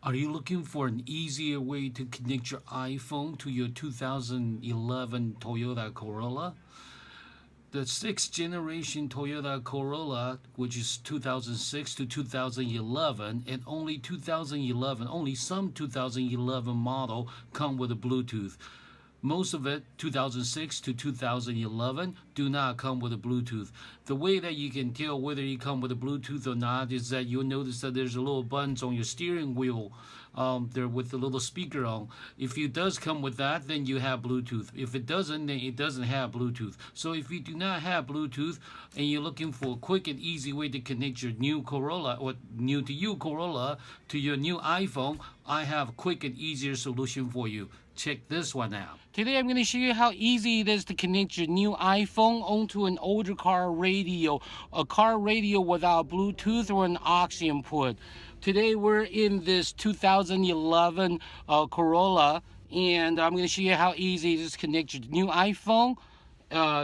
Are you looking for an easier way to connect your iPhone to your 2011 Toyota Corolla? The 6th generation Toyota Corolla, which is 2006 to 2011, and only some 2011 model come with a Bluetooth. Most of it, 2006 to 2011, do not come with a Bluetooth. The way that you can tell whether you come with a Bluetooth or not is that you'll notice that there's a little buttons on your steering wheel there with the little speaker on. If it does come with that, then you have Bluetooth. If it doesn't, then it doesn't have Bluetooth. So if you do not have Bluetooth and you're looking for a quick and easy way to connect your new Corolla or new to you Corolla to your new iPhone, I have a quick and easier solution for you. Check this one out. Today I'm going to show you how easy it is to connect your new iPhone onto an older car radio, a car radio without Bluetooth or an aux input. Today we're in this 2011 Corolla, and I'm going to show you how easy it is to connect your new iPhone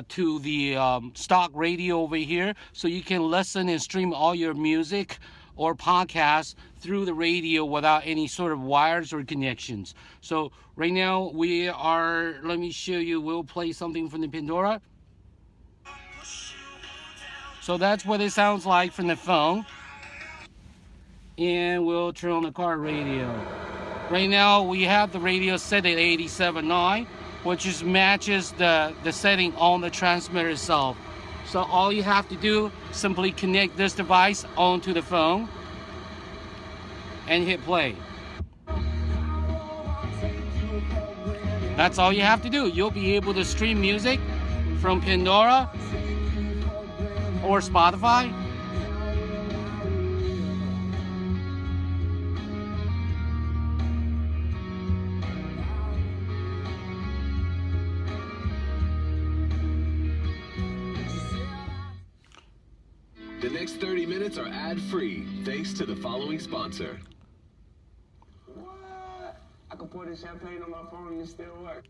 to the stock radio over here, so you can listen and stream all your music or podcasts through the radio without any sort of wires or connections. So right now we are, let me show you, we'll play something from the Pandora. So that's what it sounds like from the phone. And we'll turn on the car radio. Right now we have the radio set at 87.9, which just matches the setting on the transmitter itself. So all you have to do, simply connect this device onto the phone and hit play. That's all you have to do. You'll be able to stream music from Pandora or Spotify. The next 30 minutes are ad-free, thanks to the following sponsor. What? I can pour this champagne on my phone and it still works.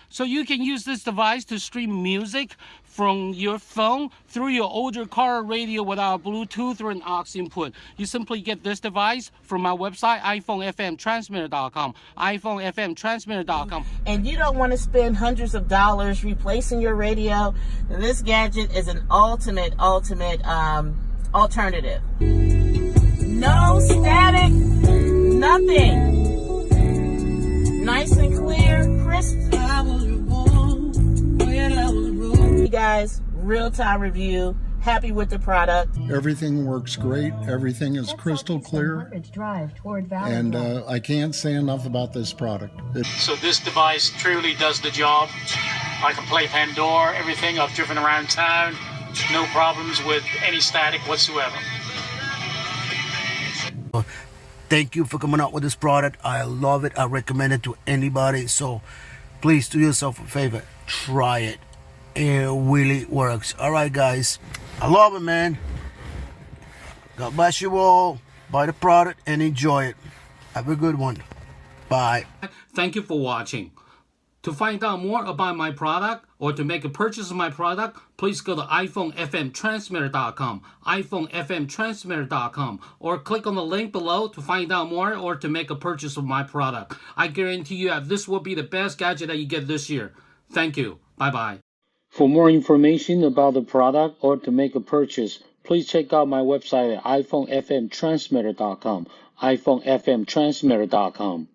So you can use this device to stream music from your phone through your older car radio without Bluetooth or an aux input. You simply get this device from my website, iPhonefmtransmitter.com, iPhonefmtransmitter.com. And you don't want to spend hundreds of dollars replacing your radio, this gadget is an ultimate alternative. No static, nothing. Nice and clear, crisp. You guys, real-time review. Happy with the product. Everything works great. Everything is crystal clear. And I can't say enough about this product. So this device truly does the job. I can play Pandora, everything. I've driven around town. No problems with any static whatsoever. Thank you for coming out with this product. I love it. I recommend it to anybody. So please do yourself a favor. Try it. It really works. All right, guys. I love it, man. God bless you all. Buy the product and enjoy it. Have a good one. Bye. Thank you for watching. To find out more about my product or to make a purchase of my product, please go to iPhonefmtransmitter.com, iPhonefmtransmitter.com, or click on the link below to find out more or to make a purchase of my product. I guarantee you that this will be the best gadget that you get this year. Thank you. Bye-bye. For more information about the product or to make a purchase, please check out my website at iPhonefmtransmitter.com, iPhonefmtransmitter.com.